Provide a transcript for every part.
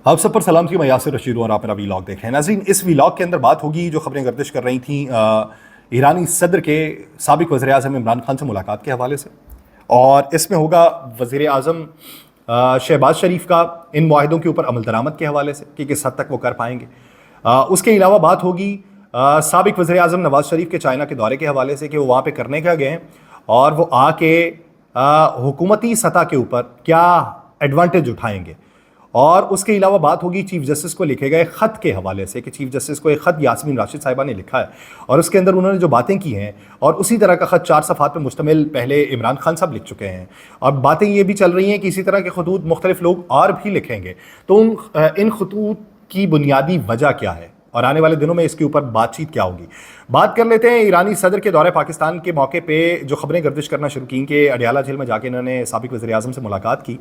آپ سب پر سلام تھی، میں یاسر رشید ہوں اور آپ میرا ویلاگ دیکھ رہے ہیں۔ ناظرین، اس ویلاگ کے اندر بات ہوگی جو خبریں گردش کر رہی تھیں ایرانی صدر کے سابق وزیر اعظم عمران خان سے ملاقات کے حوالے سے، اور اس میں ہوگا وزیر اعظم شہباز شریف کا ان معاہدوں کے اوپر عمل درآمد کے حوالے سے کہ کس حد تک وہ کر پائیں گے۔ اس کے علاوہ بات ہوگی سابق وزیر اعظم نواز شریف کے چائنا کے دورے کے حوالے سے کہ وہ وہاں پہ کرنے کیا گئے ہیں اور وہ آ کے حکومتی سطح کے اوپر کیا ایڈوانٹیج اٹھائیں گے۔ اور اس کے علاوہ بات ہوگی چیف جسٹس کو لکھے گئے خط کے حوالے سے کہ چیف جسٹس کو ایک خط یاسمین راشد صاحبہ نے لکھا ہے اور اس کے اندر انہوں نے جو باتیں کی ہیں، اور اسی طرح کا خط 4 صفحات پہ مشتمل پہلے عمران خان صاحب لکھ چکے ہیں، اور باتیں یہ بھی چل رہی ہیں کہ اسی طرح کے خطوط مختلف لوگ اور بھی لکھیں گے۔ تو ان خطوط کی بنیادی وجہ کیا ہے اور آنے والے دنوں میں اس کے اوپر بات چیت کیا ہوگی؟ بات کر لیتے ہیں ایرانی صدر کے دورہ پاکستان کے موقع پہ جو خبریں گردش کرنا شروع کی کہ اڈیالہ جیل میں جا کے انہوں نے سابق وزیر اعظم سے ملاقات کی۔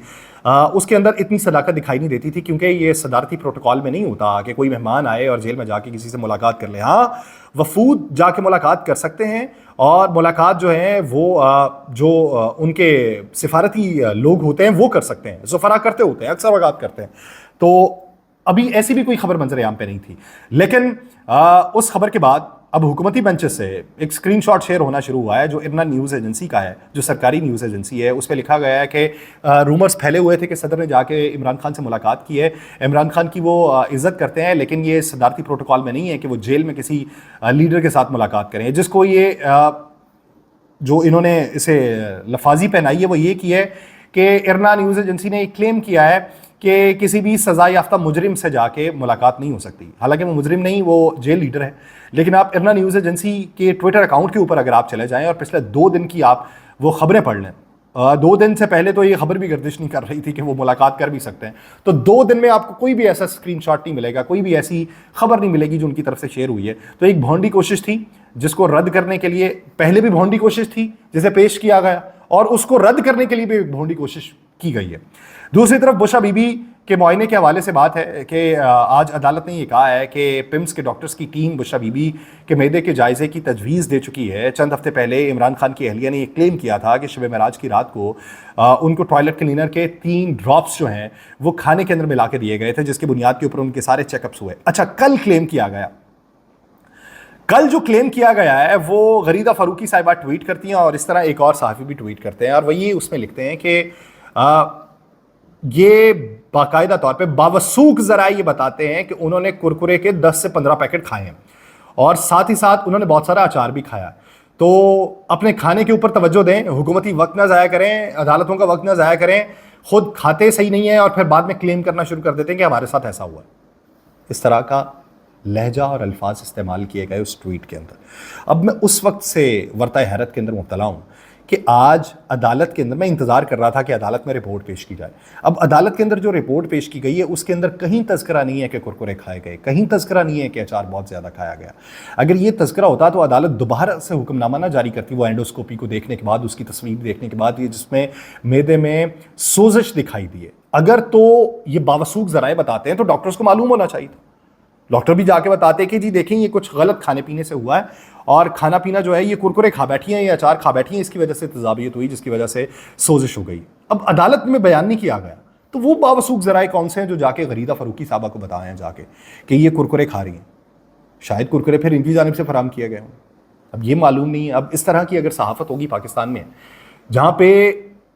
اس کے اندر اتنی صداقت دکھائی نہیں دیتی تھی کیونکہ یہ صدارتی پروٹوکول میں نہیں ہوتا کہ کوئی مہمان آئے اور جیل میں جا کے کسی سے ملاقات کر لے۔ ہاں، وفود جا کے ملاقات کر سکتے ہیں، اور ملاقات جو ہیں وہ جو ان کے سفارتی لوگ ہوتے ہیں وہ کر سکتے ہیں، سفراء کرتے ہوتے ہیں، اکثر اوقات کرتے ہیں۔ تو ابھی ایسی بھی کوئی خبر منظر عام پہ نہیں تھی، لیکن اس خبر کے بعد اب حکومتی بینچز سے ایک اسکرین شاٹ شیئر ہونا شروع ہوا ہے جو ارنا نیوز ایجنسی کا ہے، جو سرکاری نیوز ایجنسی ہے۔ اس پہ لکھا گیا ہے کہ رومرز پھیلے ہوئے تھے کہ صدر نے جا کے عمران خان سے ملاقات کی ہے، عمران خان کی وہ عزت کرتے ہیں، لیکن یہ صدارتی پروٹوکول میں نہیں ہے کہ وہ جیل میں کسی لیڈر کے ساتھ ملاقات کریں۔ جس کو یہ جو انہوں نے اسے لفاظی پہنائی ہے وہ یہ کی ہے کہ ارنا نیوز ایجنسی نے یہ کلیم کیا ہے کہ کسی بھی سزا یافتہ مجرم سے جا کے ملاقات نہیں ہو سکتی۔ حالانکہ وہ مجرم نہیں، وہ جیل لیڈر ہے، لیکن آپ ارنا نیوز ایجنسی کے ٹویٹر اکاؤنٹ کے اوپر اگر آپ چلے جائیں اور پچھلے 2 دن کی آپ وہ خبریں پڑھ لیں، 2 دن سے پہلے تو یہ خبر بھی گردش نہیں کر رہی تھی کہ وہ ملاقات کر بھی سکتے ہیں، تو 2 دن میں آپ کو کوئی بھی ایسا اسکرین شاٹ نہیں ملے گا، کوئی بھی ایسی خبر نہیں ملے گی جو ان کی طرف سے شیئر ہوئی ہے۔ تو ایک بھونڈی کوشش تھی جس کو رد کرنے کے لیے پہلے بھی بھونڈی کوشش تھی جسے پیش کیا گیا، اور اس کو رد کرنے کے لیے بھی ایک بھونڈی کوشش کی گئی ہے۔ دوسری طرف بشرا بی بی کے معائنے کے حوالے سے بات ہے کہ آج عدالت نے یہ کہا ہے کہ پمس کے ڈاکٹرز کی ٹیم بشرا بی بی کے معدے کے جائزے کی تجویز دے چکی ہے۔ چند ہفتے پہلے عمران خان کی اہلیہ نے یہ کلیم کیا تھا کہ شب معراج کی رات کو ان کو ٹوائلٹ کلینر کے 3 ڈراپس جو ہیں وہ کھانے کے اندر ملا کے دیے گئے تھے، جس کی بنیاد کے اوپر ان کے سارے چیک اپس ہوئے۔ اچھا، کل جو کلیم کیا گیا ہے وہ غریدہ فاروقی صاحبہ ٹویٹ کرتی ہیں، اور اس طرح ایک اور صحافی بھی ٹویٹ کرتے ہیں، اور وہ یہ اس میں لکھتے ہیں کہ یہ باقاعدہ طور پہ باوثوق ذرائع یہ بتاتے ہیں کہ انہوں نے کرکرے کے 10 سے 15 پیکٹ کھائے ہیں، اور ساتھ ہی ساتھ انہوں نے بہت سارا اچار بھی کھایا۔ تو اپنے کھانے کے اوپر توجہ دیں، حکومتی وقت نہ ضائع کریں، عدالتوں کا وقت نہ ضائع کریں، خود کھاتے صحیح نہیں ہیں اور پھر بعد میں کلیم کرنا شروع کر دیتے ہیں کہ ہمارے ساتھ ایسا ہوا ہے۔ اس طرح کا لہجہ اور الفاظ استعمال کیے گئے اس ٹویٹ کے اندر۔ اب میں اس وقت سے ورطۂ حیرت کے اندر مبتلا ہوں کہ آج عدالت کے اندر میں انتظار کر رہا تھا کہ عدالت میں رپورٹ پیش کی جائے۔ اب عدالت کے اندر جو رپورٹ پیش کی گئی ہے اس کے اندر کہیں تذکرہ نہیں ہے کہ کرکرے کھائے گئے، کہیں تذکرہ نہیں ہے کہ اچار بہت زیادہ کھایا گیا۔ اگر یہ تذکرہ ہوتا تو عدالت دوبارہ سے حکم نامہ نہ جاری کرتی، وہ اینڈوسکوپی کو دیکھنے کے بعد، اس کی تصویر دیکھنے کے بعد، یہ جس میں معدے میں سوزش دکھائی دی ہے۔ اگر تو یہ باوثوق ذرائع بتاتے ہیں تو ڈاکٹرز کو معلوم ہونا چاہیے تھا، ڈاکٹر بھی جا کے بتاتے کہ جی دیکھیں یہ کچھ غلط کھانے پینے سے ہوا ہے، اور کھانا پینا جو ہے یہ کرکرے کھا بیٹھی ہیں، یہ اچار کھا بیٹھی ہیں، اس کی وجہ سے تذابیت ہوئی جس کی وجہ سے سوزش ہو گئی۔ اب عدالت میں بیان نہیں کیا گیا تو وہ باوثوق ذرائع کون سے ہیں جو جا کے غریدہ فاروقی صاحبہ کو بتائیں جا کے کہ یہ کرکرے کھا رہی ہیں؟ شاید کرکرے پھر ان کی جانب سے فراہم کیے گئے ہوں، اب یہ معلوم نہیں ہے۔ اب اس طرح کی اگر صحافت ہوگی پاکستان میں، جہاں پہ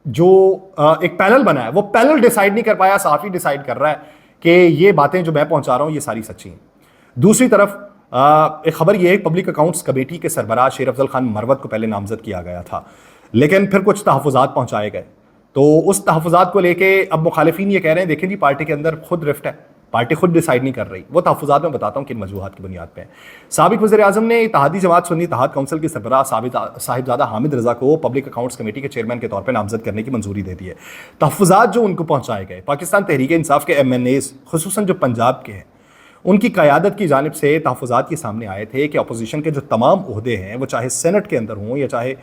جو ایک پینل بنا ہے وہ پینل ڈیسائیڈ نہیں کر پایا، صحافی ڈیسائیڈ کر رہا ہے کہ یہ باتیں جو میں پہنچا رہا ہوں یہ ساری سچی ہیں۔ دوسری طرف ایک خبر یہ ہے کہ پبلک اکاؤنٹس کمیٹی کے سربراہ شیر افضل خان مروت کو پہلے نامزد کیا گیا تھا، لیکن پھر کچھ تحفظات پہنچائے گئے، تو اس تحفظات کو لے کے اب مخالفین یہ کہہ رہے ہیں دیکھیں جی پارٹی کے اندر خود رفٹ ہے، پارٹی خود ڈیسائیڈ نہیں کر رہی۔ وہ تحفظات میں بتاتا ہوں کن وجوہات کی بنیاد پہ ہیں۔ سابق وزیر اعظم نے اتحادی جماعت سنی اتحاد کونسل کے سربراہ صاحبزادہ حامد رضا کو پبلک اکاؤنٹس کمیٹی کے چیئرمین کے طور پہ نامزد کرنے کی منظوری دے دی ہے۔ تحفظات جو ان کو پہنچائے گئے، پاکستان تحریک انصاف کے MNAs خصوصاً جو پنجاب کے ہیں، ان کی قیادت کی جانب سے تحفظات یہ سامنے آئے تھے کہ اپوزیشن کے جو تمام عہدے ہیں، وہ چاہے سینٹ کے اندر ہوں یا چاہے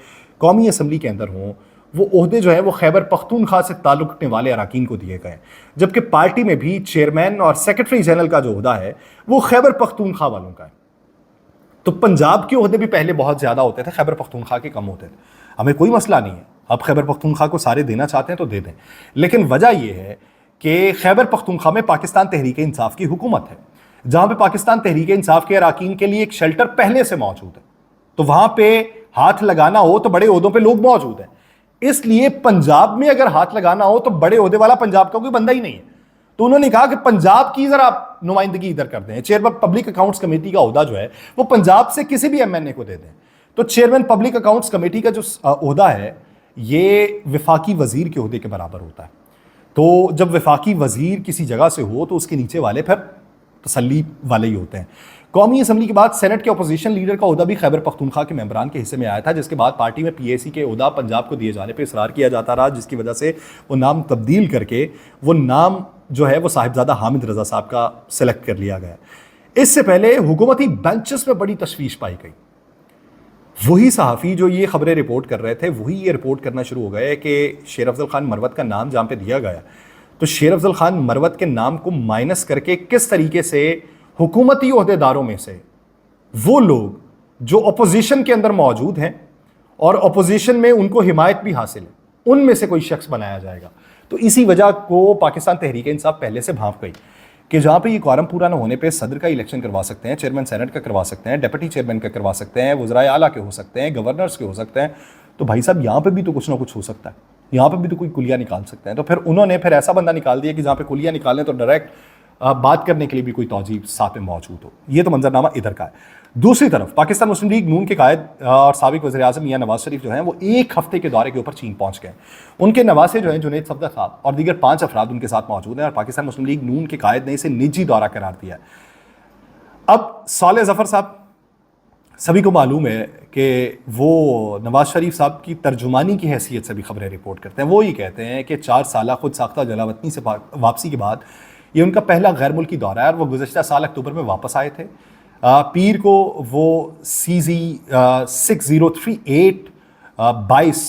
قومی اسمبلی کے اندر ہوں، وہ عہدے جو ہیں وہ خیبر پختونخوا سے تعلق رکھنے والے اراکین کو دیے گئے، جبکہ پارٹی میں بھی چیئرمین اور سیکرٹری جنرل کا جو عہدہ ہے وہ خیبر پختونخوا والوں کا ہے۔ تو پنجاب کے عہدے بھی پہلے بہت زیادہ ہوتے تھے، خیبر پختونخوا کے کم ہوتے تھے۔ ہمیں کوئی مسئلہ نہیں ہے، اب خیبر پختونخوا کو سارے دینا چاہتے ہیں تو دے دیں، لیکن وجہ یہ ہے کہ خیبر پختونخوا میں پاکستان تحریک انصاف کی حکومت ہے، جہاں پہ پاکستان تحریک انصاف کے اراکین کے لیے ایک شیلٹر پہلے سے موجود ہے، تو وہاں پہ ہاتھ لگانا ہو تو بڑے عہدوں پہ لوگ موجود ہیں. اس لیے پنجاب میں اگر ہاتھ لگانا ہو تو بڑے عہدے والا پنجاب کا کوئی بندہ ہی نہیں ہے. تو انہوں نے کہا کہ پنجاب کی ذرا نمائندگی ادھر کر دیں، چیئرمین پبلک اکاؤنٹس کمیٹی کا عہدہ جو ہے وہ پنجاب سے کسی بھی ایم این اے کو دے دیں. تو چیئرمین پبلک اکاؤنٹس کمیٹی کا جو عہدہ ہے یہ وفاقی وزیر کے عہدے کے برابر ہوتا ہے. تو جب وفاقی وزیر کسی جگہ سے ہو تو اس کے نیچے والے پھر تسلی والے ہی ہوتے ہیں. قومی اسمبلی کے بعد سینٹ کے اپوزیشن لیڈر کا عہدہ بھی خیبر پختونخوا کے ممبران کے حصے میں آیا تھا، جس کے بعد پارٹی میں پی اے سی کے عہدہ پنجاب کو دیے جانے پہ اصرار کیا جاتا رہا، جس کی وجہ سے وہ نام تبدیل کر کے وہ نام جو ہے وہ صاحبزادہ حامد رضا صاحب کا سلیکٹ کر لیا گیا. اس سے پہلے حکومتی بینچز میں بڑی تشویش پائی گئی. وہی صحافی جو یہ خبریں رپورٹ کر رہے تھے وہی یہ رپورٹ کرنا شروع ہو گئے کہ شیر افضل خان مروت کا نام جہاں پہ دیا گیا تو شیر افضل خان مروت کے نام کو مائنس کر کے کس طریقے سے حکومتی عہدیداروں میں سے وہ لوگ جو اپوزیشن کے اندر موجود ہیں اور اپوزیشن میں ان کو حمایت بھی حاصل ہے ان میں سے کوئی شخص بنایا جائے گا. تو اسی وجہ کو پاکستان تحریک انصاف پہلے سے بھانپ گئی کہ جہاں پہ یہ کوارم پورا نہ ہونے پہ صدر کا الیکشن کروا سکتے ہیں، چیئرمین سینٹ کا کروا سکتے ہیں، ڈپٹی چیئرمین کا کروا سکتے ہیں، وزرائے اعلیٰ کے ہو سکتے ہیں، گورنرز کے ہو سکتے ہیں. تو بھائی صاحب یہاں پہ بھی تو کچھ نہ کچھ ہو سکتا ہے، یہاں پہ بھی تو کوئی کلیہ نکال سکتے ہیں. تو پھر انہوں نے پھر ایسا بندہ نکال دیا کہ جہاں پہ کلیہ نکالیں تو ڈائریکٹ بات کرنے کے لیے بھی کوئی توجیہ ساتھ میں موجود ہو. یہ تو منظرنامہ ادھر کا ہے. دوسری طرف پاکستان مسلم لیگ نون کے قائد اور سابق وزیر اعظم میاں نواز شریف جو ہیں وہ ایک ہفتے کے دورے کے اوپر چین پہنچ گئے. ان کے نواسے جو ہیں جنید صفدر صاحب اور دیگر 5 افراد ان کے ساتھ موجود ہیں اور پاکستان مسلم لیگ نون کے قائد نے اسے نجی دورہ قرار دیا ہے. اب صالح ظفر صاحب سبھی کو معلوم ہے کہ وہ نواز شریف صاحب کی ترجمانی کی حیثیت سے بھی خبریں رپورٹ کرتے ہیں. وہ یہ کہتے ہیں کہ 4 سالہ خود ساختہ جلا وطنی سے واپسی کے بعد یہ ان کا پہلا غیر ملکی دورہ ہے اور وہ گزشتہ سال اکتوبر میں واپس آئے تھے. پیر کو وہ CZ 6038 22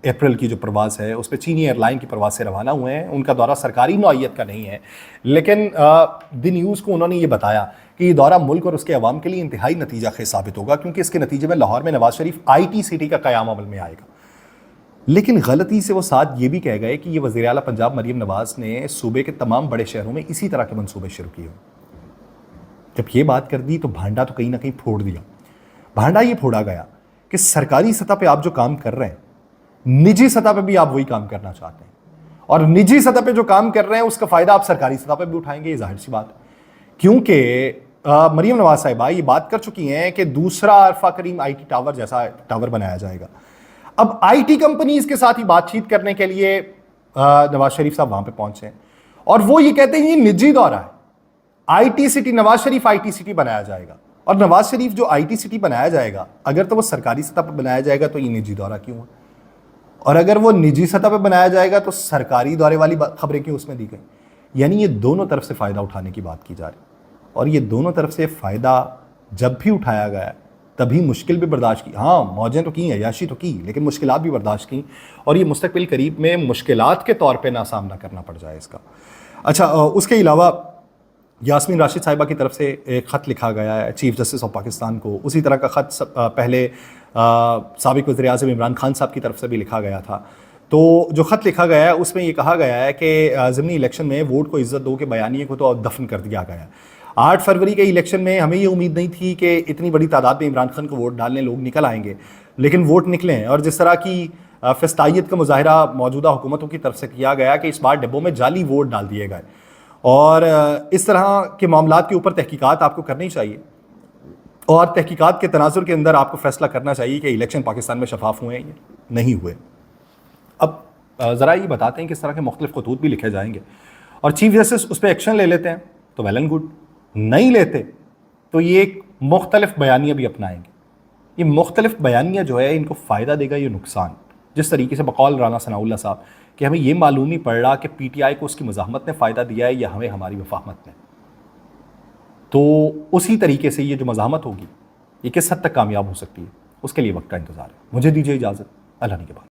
اپریل کی جو پرواز ہے اس پہ چینی ایئر لائن کی پرواز سے روانہ ہوئے ہیں. ان کا دورہ سرکاری نوعیت کا نہیں ہے، لیکن دی نیوز کو انہوں نے یہ بتایا کہ یہ دورہ ملک اور اس کے عوام کے لیے انتہائی نتیجہ خیز ثابت ہوگا کیونکہ اس کے نتیجے میں لاہور میں نواز شریف IT سٹی کا قیام عمل میں آئے گا. لیکن غلطی سے وہ ساتھ یہ بھی کہہ گئے کہ یہ وزیر اعلیٰ پنجاب مریم نواز نے صوبے کے تمام بڑے شہروں میں اسی طرح کے منصوبے شروع کیے. جب یہ بات کر دی تو بھانڈا تو کہیں نہ کہیں پھوڑ دیا. بھانڈا یہ پھوڑا گیا کہ سرکاری سطح پہ آپ جو کام کر رہے ہیں نجی سطح پہ بھی آپ وہی کام کرنا چاہتے ہیں اور نجی سطح پہ جو کام کر رہے ہیں اس کا فائدہ آپ سرکاری سطح پہ بھی اٹھائیں گے. یہ ظاہر سی بات ہے کیونکہ مریم نواز صاحبہ یہ بات کر چکی ہیں کہ دوسرا عرفہ کریم IT ٹاور جیسا ٹاور بنایا جائے گا. اب IT کمپنیز کے ساتھ ہی بات چیت کرنے کے لیے نواز شریف صاحب وہاں پہ پہنچے ہیں اور وہ یہ کہتے ہیں یہ نجی دورہ ہے. IT city Nawaz Sharif IT city بنایا جائے گا اور نواز شریف جو IT سٹی بنایا جائے گا اگر تو وہ سرکاری سطح پہ بنایا جائے گا تو یہ نجی دورہ کیوں ہے اور اگر وہ نجی سطح پہ بنایا جائے گا تو سرکاری دورے والی خبریں کیوں اس میں دی گئی. یعنی یہ دونوں طرف سے فائدہ اٹھانے کی بات کی جا رہی اور یہ دونوں طرف سے فائدہ جب بھی اٹھایا گیا تبھی مشکل بھی برداشت کی. ہاں موجیں تو کی، عیاشی تو کی، لیکن مشکلات بھی برداشت کی اور یہ مستقبل قریب میں مشکلات کے طور پہ نہ سامنا کرنا پڑ جائے اس کا. اچھا اس کے علاوہ یاسمین راشد صاحبہ کی طرف سے ایک خط لکھا گیا ہے چیف جسٹس آف پاکستان کو. اسی طرح کا خط پہلے سابق وزیر اعظم عمران خان صاحب کی طرف سے بھی لکھا گیا تھا. تو جو خط لکھا گیا ہے اس میں یہ کہا گیا ہے کہ ضمنی الیکشن میں ووٹ کو عزت دو کے بیانیے کو تو دفن کر دیا گیا ہے. 8 فروری کے الیکشن میں ہمیں یہ امید نہیں تھی کہ اتنی بڑی تعداد میں عمران خان کو ووٹ ڈالنے لوگ نکل آئیں گے، لیکن ووٹ نکلے ہیں. اور جس طرح کی فسطائیت کا مظاہرہ موجودہ حکومتوں کی طرف سے کیا گیا کہ اس بار ڈبوں میں جعلی ووٹ ڈال دیے گئے اور اس طرح کے معاملات کے اوپر تحقیقات آپ کو کرنی چاہیے اور تحقیقات کے تناظر کے اندر آپ کو فیصلہ کرنا چاہیے کہ الیکشن پاکستان میں شفاف ہوئے ہیں یا نہیں ہوئے. اب ذرا یہ بتاتے ہیں کہ اس طرح کے مختلف خطوط بھی لکھے جائیں گے اور چیف جسٹس اس پہ ایکشن لے لیتے ہیں تو ویل اینڈ گڈ، نہیں لیتے تو یہ ایک مختلف بیانیہ بھی اپنائیں گے. یہ مختلف بیانیہ جو ہے ان کو فائدہ دے گا یا نقصان. جس طریقے سے بقول رانا ثناء اللہ صاحب کہ ہمیں یہ معلوم نہیں پڑ رہا کہ PTI کو اس کی مزاحمت نے فائدہ دیا ہے یا ہمیں ہماری وفاقت نے، تو اسی طریقے سے یہ جو مزاحمت ہوگی یہ کس حد تک کامیاب ہو سکتی ہے اس کے لیے وقت کا انتظار ہے. مجھے دیجیے اجازت، اللہ نے کے بعد.